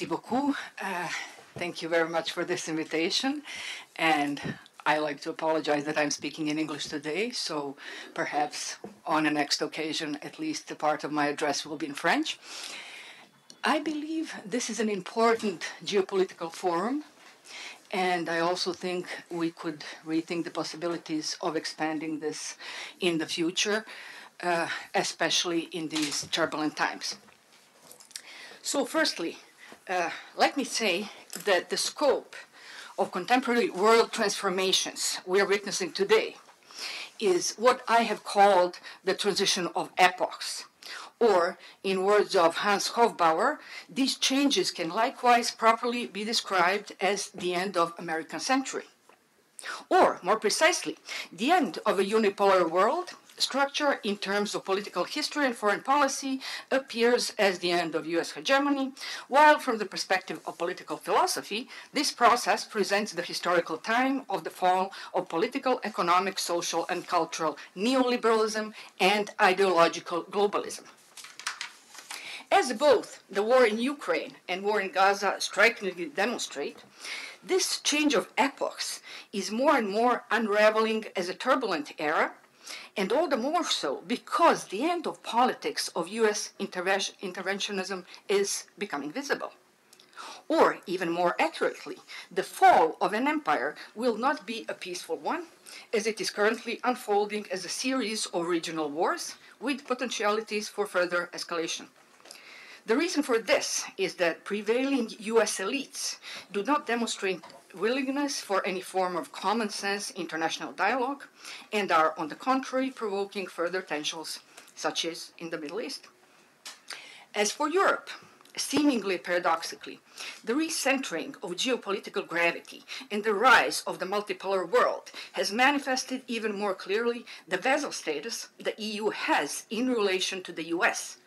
Merci beaucoup. Thank you very much for this invitation. And I like to apologize that I'm speaking in English today, so perhaps on a next occasion, at least a part of my address will be in French. I believe this is an important geopolitical forum, and I also think we could rethink the possibilities of expanding this in the future, especially in these turbulent times. So firstly, let me say that the scope of contemporary world transformations we are witnessing today is what I have called the transition of epochs. Or, in words of Hans Hofbauer, these changes can likewise properly be described as the end of American century. Or, more precisely, the end of a unipolar world. Structure in terms of political history and foreign policy appears as the end of US hegemony, while from the perspective of political philosophy, this process presents the historical time of the fall of political, economic, social, and cultural neoliberalism and ideological globalism. As both the war in Ukraine and war in Gaza strikingly demonstrate, this change of epochs is more and more unraveling as a turbulent era, and all the more so because the end of politics of US interventionism is becoming visible. Or, even more accurately, the fall of an empire will not be a peaceful one, as it is currently unfolding as a series of regional wars with potentialities for further escalation. The reason for this is that prevailing US elites do not demonstrate willingness for any form of common sense international dialogue and are, on the contrary, provoking further tensions, such as in the Middle East. As for Europe, seemingly paradoxically, the recentering of geopolitical gravity and the rise of the multipolar world has manifested even more clearly the vassal status the EU has in relation to the US,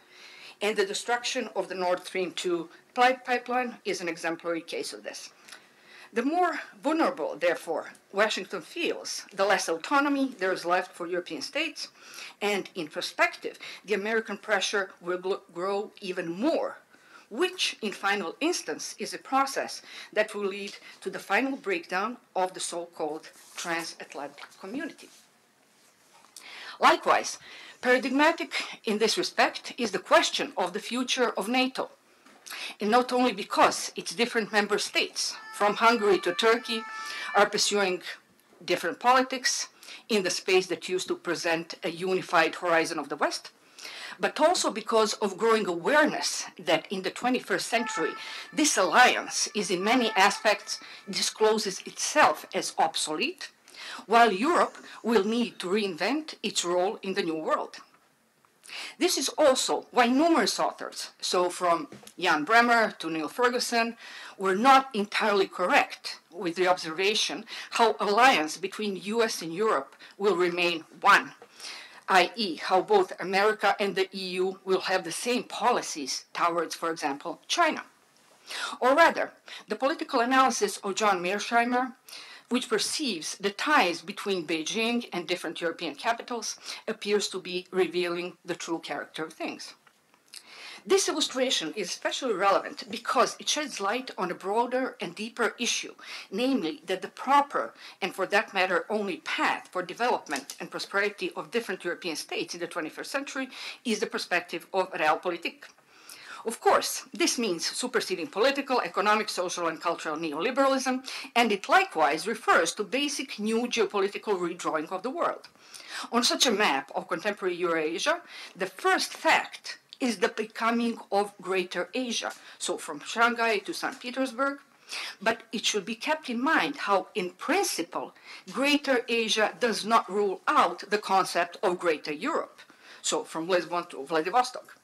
and the destruction of the Nord Stream 2 pipeline is an exemplary case of this. The more vulnerable, therefore, Washington feels, the less autonomy there is left for European states, and in perspective, the American pressure will grow even more, which, in final instance, is a process that will lead to the final breakdown of the so-called transatlantic community. Likewise, paradigmatic in this respect is the question of the future of NATO, and not only because its different member states, from Hungary to Turkey, are pursuing different politics in the space that used to present a unified horizon of the West, but also because of growing awareness that in the 21st century, this alliance is in many aspects discloses itself as obsolete, while Europe will need to reinvent its role in the new world. This is also why numerous authors, so from Jan Bremer to Neil Ferguson, were not entirely correct with the observation how alliance between US and Europe will remain one, i.e. how both America and the EU will have the same policies towards, for example, China. Or rather, the political analysis of John Mearsheimer, which perceives the ties between Beijing and different European capitals, appears to be revealing the true character of things. This illustration is especially relevant because it sheds light on a broader and deeper issue, namely that the proper, and for that matter only path for development and prosperity of different European states in the 21st century is the perspective of Realpolitik. Of course, this means superseding political, economic, social, and cultural neoliberalism, and it likewise refers to basic new geopolitical redrawing of the world. On such a map of contemporary Eurasia, the first fact is the becoming of Greater Asia, so from Shanghai to St. Petersburg, but it should be kept in mind how, in principle, Greater Asia does not rule out the concept of Greater Europe, so from Lisbon to Vladivostok.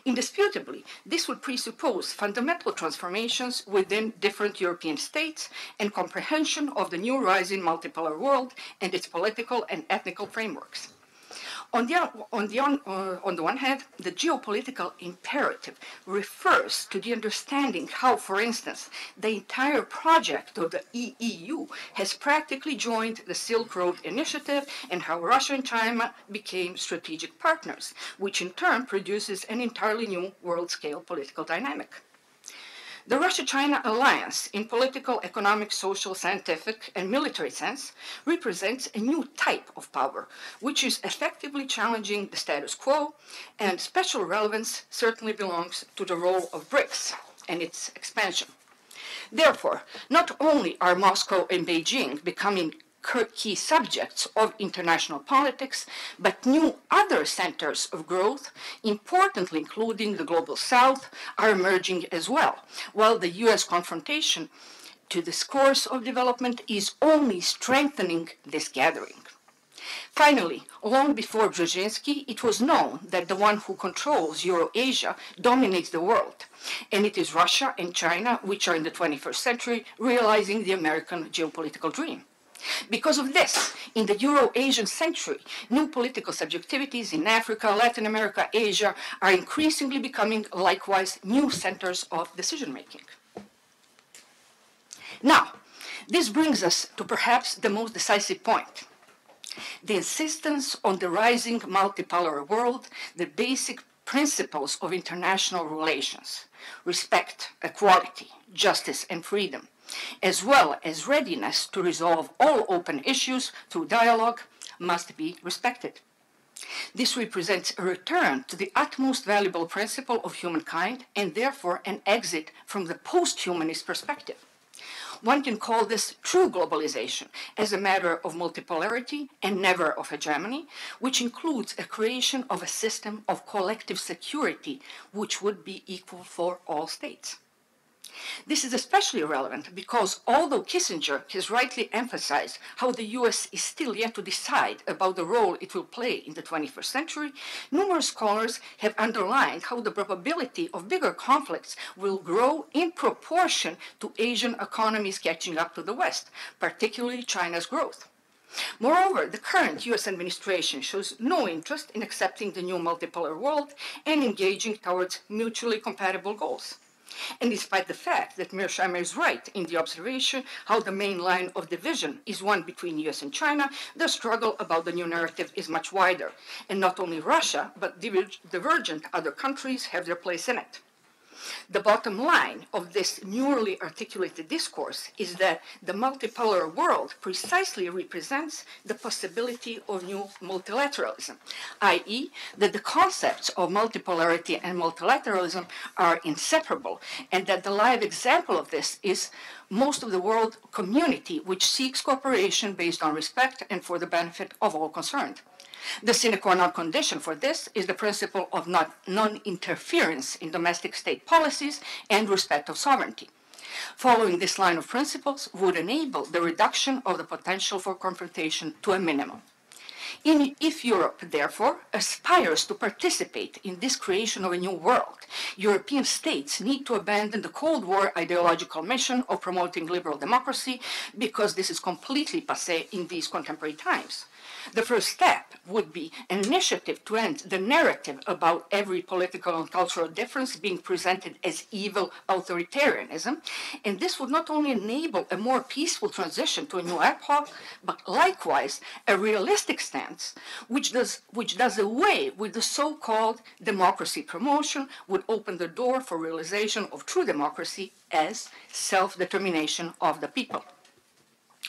Indisputably, this would presuppose fundamental transformations within different European states and comprehension of the new rising multipolar world and its political and ethnical frameworks. On the one hand, the geopolitical imperative refers to the understanding how, for instance, the entire project of the EU has practically joined the Silk Road Initiative and how Russia and China became strategic partners, which in turn produces an entirely new world-scale political dynamic. The Russia-China alliance, in political, economic, social, scientific, and military sense, represents a new type of power, which is effectively challenging the status quo, and special relevance certainly belongs to the role of BRICS and its expansion. Therefore, not only are Moscow and Beijing becoming key subjects of international politics, but new other centers of growth, importantly including the global south, are emerging as well, while the US confrontation to this course of development is only strengthening this gathering. Finally, long before Brzezinski, it was known that the one who controls Eurasia dominates the world, and it is Russia and China which are in the 21st century realizing the American geopolitical dream. Because of this, in the Euro-Asian century, new political subjectivities in Africa, Latin America, Asia are increasingly becoming likewise new centers of decision-making. Now, this brings us to perhaps the most decisive point. The insistence on the rising multipolar world, the basic principles of international relations, respect, equality, justice, and freedom, as well as readiness to resolve all open issues through dialogue, must be respected. This represents a return to the utmost valuable principle of humankind and therefore an exit from the post-humanist perspective. One can call this true globalization as a matter of multipolarity and never of hegemony, which includes a creation of a system of collective security which would be equal for all states. This is especially relevant because although Kissinger has rightly emphasized how the US is still yet to decide about the role it will play in the 21st century, numerous scholars have underlined how the probability of bigger conflicts will grow in proportion to Asian economies catching up to the West, particularly China's growth. Moreover, the current US administration shows no interest in accepting the new multipolar world and engaging towards mutually compatible goals. And despite the fact that Mearsheimer is right in the observation how the main line of division is one between US and China, the struggle about the new narrative is much wider, and not only Russia, but divergent other countries have their place in it. The bottom line of this newly articulated discourse is that the multipolar world precisely represents the possibility of new multilateralism, i.e., that the concepts of multipolarity and multilateralism are inseparable, and that the live example of this is most of the world community which seeks cooperation based on respect and for the benefit of all concerned. The sine qua non condition for this is the principle of non-interference in domestic state policies and respect of sovereignty. Following this line of principles would enable the reduction of the potential for confrontation to a minimum. If Europe, therefore, aspires to participate in this creation of a new world, European states need to abandon the Cold War ideological mission of promoting liberal democracy because this is completely passé in these contemporary times. The first step would be an initiative to end the narrative about every political and cultural difference being presented as evil authoritarianism, and this would not only enable a more peaceful transition to a new epoch, but likewise a realistic stance which does away with the so-called democracy promotion, would open the door for realization of true democracy as self-determination of the people.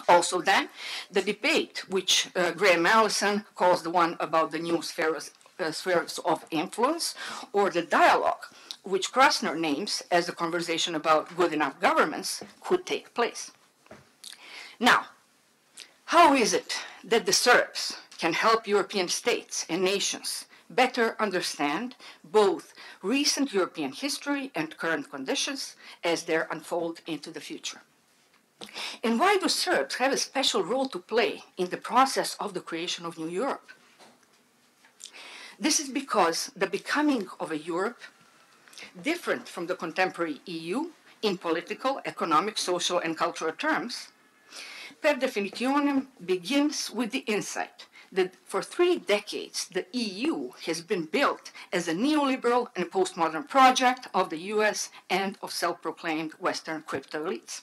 Also then, the debate, which Graham Allison calls the one about the new spheres of influence, or the dialogue, which Krasner names as the conversation about good enough governments, could take place. Now, how is it that the Serbs can help European states and nations better understand both recent European history and current conditions as they unfold into the future? And why do Serbs have a special role to play in the process of the creation of New Europe? This is because the becoming of a Europe, different from the contemporary EU in political, economic, social, and cultural terms, per definitionem begins with the insight that for 3 decades the EU has been built as a neoliberal and postmodern project of the US and of self-proclaimed Western crypto elites.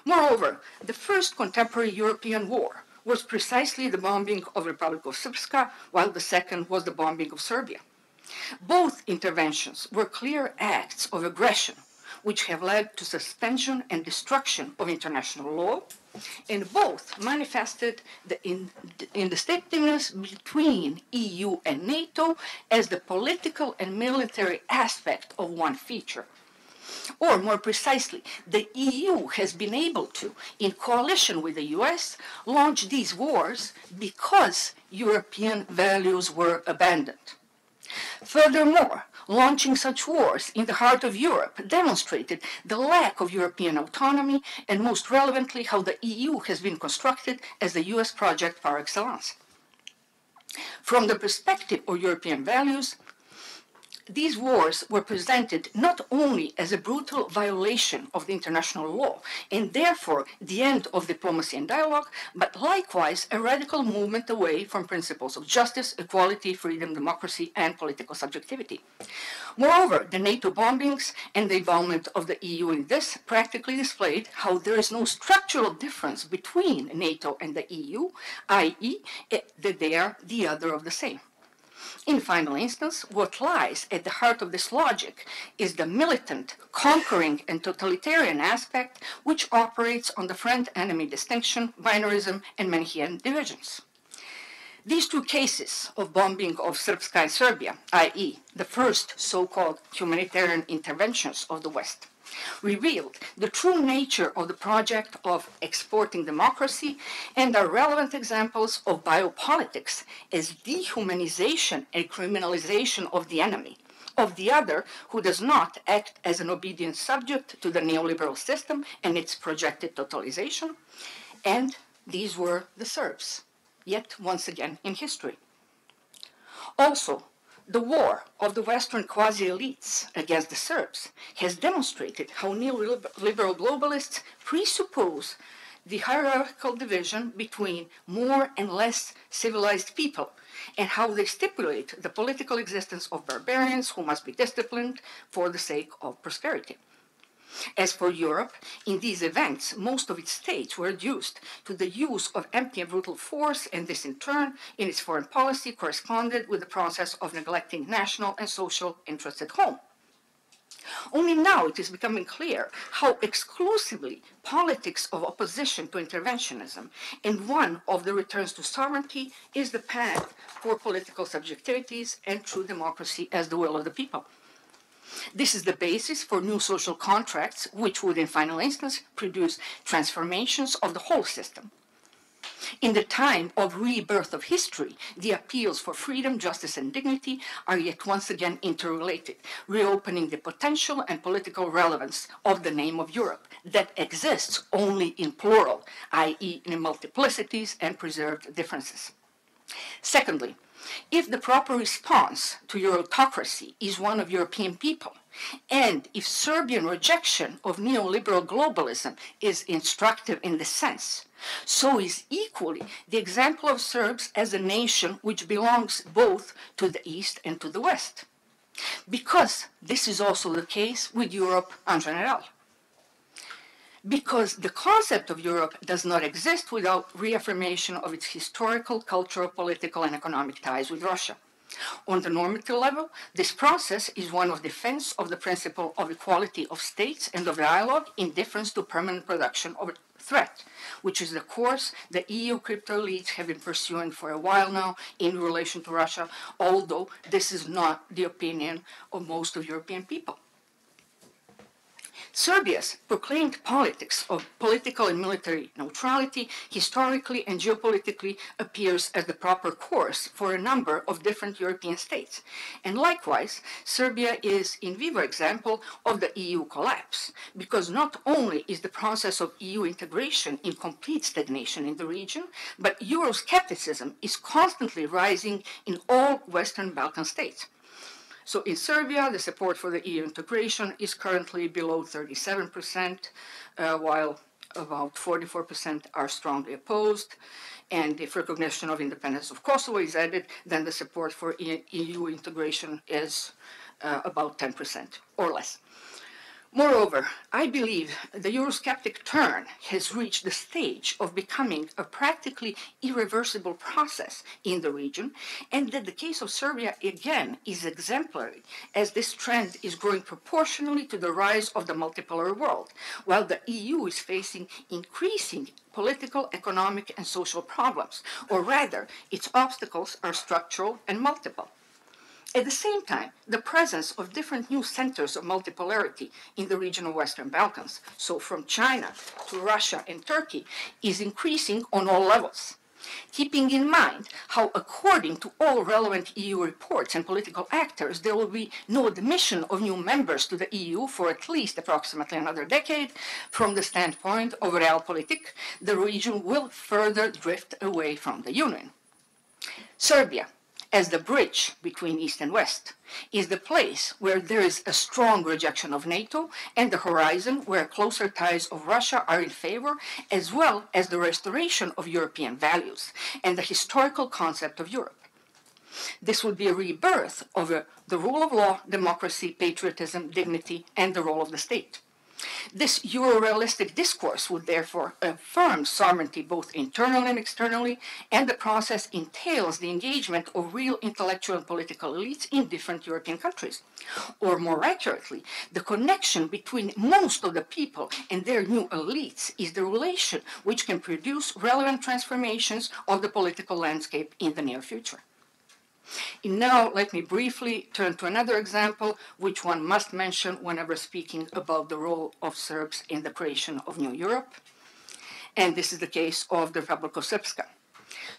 Moreover, the first contemporary European war was precisely the bombing of the Republic of Srpska, while the second was the bombing of Serbia. Both interventions were clear acts of aggression, which have led to suspension and destruction of international law, and both manifested the indistinctiveness between EU and NATO as the political and military aspect of one feature. Or more precisely, the EU has been able to, in coalition with the US, launch these wars because European values were abandoned. Furthermore, launching such wars in the heart of Europe demonstrated the lack of European autonomy and, most relevantly, how the EU has been constructed as the US project par excellence. From the perspective of European values, these wars were presented not only as a brutal violation of the international law and therefore the end of diplomacy and dialogue, but likewise a radical movement away from principles of justice, equality, freedom, democracy, and political subjectivity. Moreover, the NATO bombings and the involvement of the EU in this practically displayed how there is no structural difference between NATO and the EU, i.e., that they are the other of the same. In final instance, what lies at the heart of this logic is the militant, conquering, and totalitarian aspect which operates on the friend-enemy distinction, binarism, and Manichaean divisions. These two cases of bombing of Srpska and Serbia, i.e., the first so-called humanitarian interventions of the West, revealed the true nature of the project of exporting democracy and are relevant examples of biopolitics as dehumanization and criminalization of the enemy, of the other who does not act as an obedient subject to the neoliberal system and its projected totalization, and these were the Serbs, yet once again in history. Also, the war of the Western quasi-elites against the Serbs has demonstrated how neoliberal globalists presuppose the hierarchical division between more and less civilized people, and how they stipulate the political existence of barbarians who must be disciplined for the sake of prosperity. As for Europe, in these events, most of its states were reduced to the use of empty and brutal force, and this in turn, in its foreign policy, corresponded with the process of neglecting national and social interests at home. Only now it is becoming clear how exclusively politics of opposition to interventionism and one of the returns to sovereignty is the path for political subjectivities and true democracy as the will of the people. This is the basis for new social contracts, which would, in final instance, produce transformations of the whole system. In the time of rebirth of history, the appeals for freedom, justice, and dignity are yet once again interrelated, reopening the potential and political relevance of the name of Europe that exists only in plural, i.e., in multiplicities and preserved differences. Secondly, if the proper response to Eurotocracy is one of European people, and if Serbian rejection of neoliberal globalism is instructive in this sense, so is equally the example of Serbs as a nation which belongs both to the East and to the West. Because this is also the case with Europe en general. Because the concept of Europe does not exist without reaffirmation of its historical, cultural, political, and economic ties with Russia. On the normative level, this process is one of defense of the principle of equality of states and of dialogue in difference to permanent production of a threat, which is the course the EU crypto elites have been pursuing for a while now in relation to Russia, although this is not the opinion of most of European people. Serbia's proclaimed politics of political and military neutrality historically and geopolitically appears as the proper course for a number of different European states. And likewise, Serbia is in vivo example of the EU collapse, because not only is the process of EU integration in complete stagnation in the region, but Euroscepticism is constantly rising in all Western Balkan states. So in Serbia, the support for the EU integration is currently below 37%, while about 44% are strongly opposed. And if recognition of independence of Kosovo is added, then the support for EU integration is about 10% or less. Moreover, I believe the Eurosceptic turn has reached the stage of becoming a practically irreversible process in the region, and that the case of Serbia again is exemplary, as this trend is growing proportionally to the rise of the multipolar world, while the EU is facing increasing political, economic, and social problems, or rather, its obstacles are structural and multiple. At the same time, the presence of different new centers of multipolarity in the region of Western Balkans, so from China to Russia and Turkey, is increasing on all levels. Keeping in mind how, according to all relevant EU reports and political actors, there will be no admission of new members to the EU for at least approximately another decade, from the standpoint of realpolitik, the region will further drift away from the Union. Serbia, as the bridge between East and West, is the place where there is a strong rejection of NATO and the horizon where closer ties of Russia are in favor, as well as the restoration of European values and the historical concept of Europe. This would be a rebirth of the rule of law, democracy, patriotism, dignity, and the role of the state. This Euro-realistic discourse would therefore affirm sovereignty both internally and externally, and the process entails the engagement of real intellectual and political elites in different European countries. Or more accurately, the connection between most of the people and their new elites is the relation which can produce relevant transformations of the political landscape in the near future. And now let me briefly turn to another example, which one must mention whenever speaking about the role of Serbs in the creation of New Europe. And this is the case of the Republic of Srpska.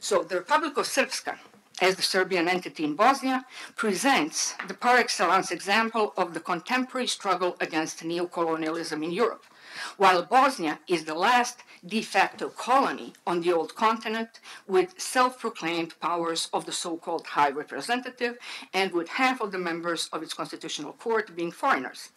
So the Republic of Srpska, as the Serbian entity in Bosnia, presents the par excellence example of the contemporary struggle against neocolonialism in Europe, while Bosnia is the last de facto colony on the old continent with self-proclaimed powers of the so-called High Representative and with half of the members of its constitutional court being foreigners.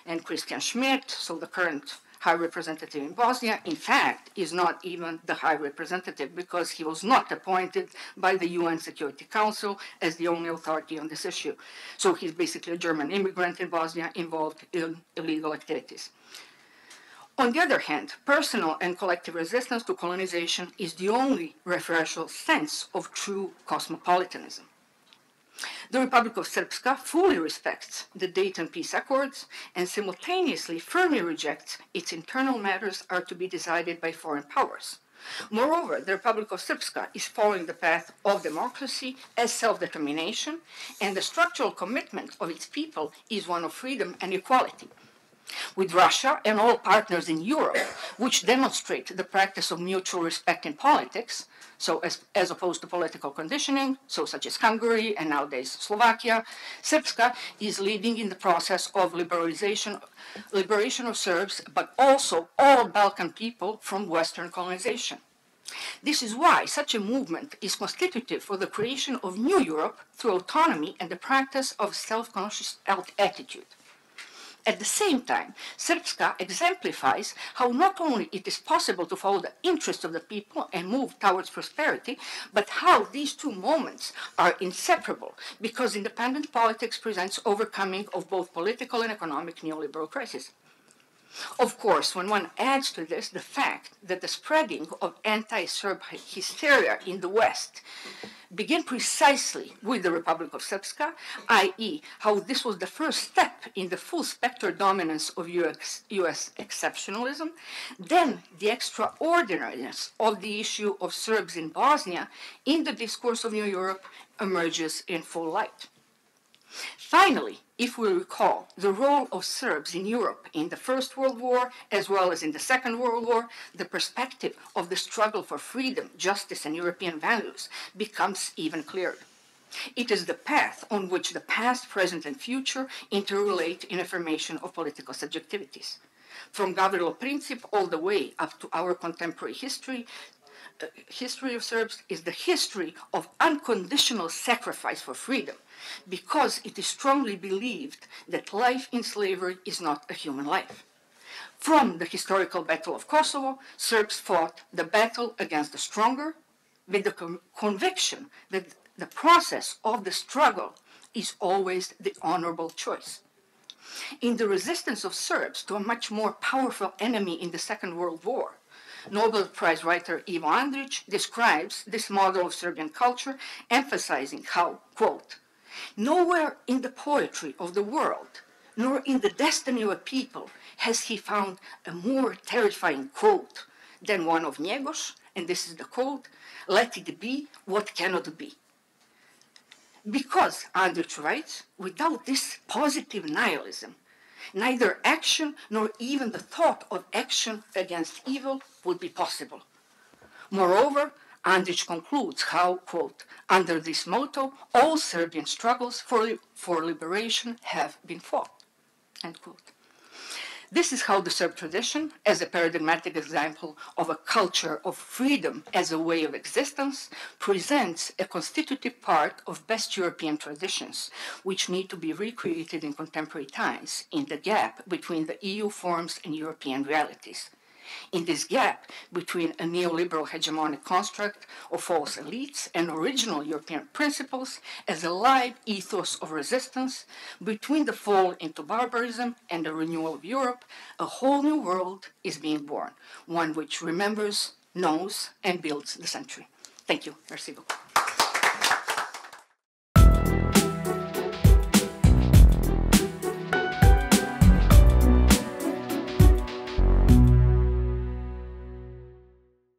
And Christian Schmidt, so the current High Representative in Bosnia, in fact, is not even the High Representative because he was not appointed by the UN Security Council as the only authority on this issue. So he's basically a German immigrant in Bosnia involved in illegal activities. On the other hand, personal and collective resistance to colonization is the only referential sense of true cosmopolitanism. The Republic of Srpska fully respects the Dayton Peace Accords and simultaneously firmly rejects its internal matters are to be decided by foreign powers. Moreover, the Republic of Srpska is following the path of democracy as self-determination, and the structural commitment of its people is one of freedom and equality. With Russia and all partners in Europe, which demonstrate the practice of mutual respect in politics, so as opposed to political conditioning, so such as Hungary and nowadays Slovakia, Srpska is leading in the process of liberation of Serbs, but also all Balkan people from Western colonization. This is why such a movement is constitutive for the creation of New Europe through autonomy and the practice of self-conscious attitude. At the same time, Srpska exemplifies how not only it is possible to follow the interests of the people and move towards prosperity, but how these two moments are inseparable because independent politics presents overcoming of both political and economic neoliberal crises. Of course, when one adds to this the fact that the spreading of anti-Serb hysteria in the West began precisely with the Republic of Srpska, i.e., how this was the first step in the full spectrum dominance of US exceptionalism, then the extraordinariness of the issue of Serbs in Bosnia in the discourse of New Europe emerges in full light. Finally, if we recall the role of Serbs in Europe in the First World War as well as in the Second World War, the perspective of the struggle for freedom, justice, and European values becomes even clearer. It is the path on which the past, present, and future interrelate in affirmation of political subjectivities. From Gavrilo Princip all the way up to our contemporary history of Serbs is the history of unconditional sacrifice for freedom, because it is strongly believed that life in slavery is not a human life. From the historical Battle of Kosovo, Serbs fought the battle against the stronger with the conviction that the process of the struggle is always the honorable choice. In the resistance of Serbs to a much more powerful enemy in the Second World War, Nobel Prize writer Ivo Andrić describes this model of Serbian culture, emphasizing how, quote, nowhere in the poetry of the world, nor in the destiny of a people, has he found a more terrifying quote than one of Njegoš, and this is the quote, let it be what cannot be. Because, Andrić writes, without this positive nihilism, neither action nor even the thought of action against evil would be possible. Moreover, Andrić concludes how, quote, under this motto, all Serbian struggles for liberation have been fought, end quote. This is how the Serb tradition, as a paradigmatic example of a culture of freedom as a way of existence, presents a constitutive part of best European traditions, which need to be recreated in contemporary times, in the gap between the EU forms and European realities. In this gap between a neoliberal hegemonic construct of false elites and original European principles as a live ethos of resistance, between the fall into barbarism and the renewal of Europe, a whole new world is being born, one which remembers, knows, and builds the century. Thank you. Merci beaucoup.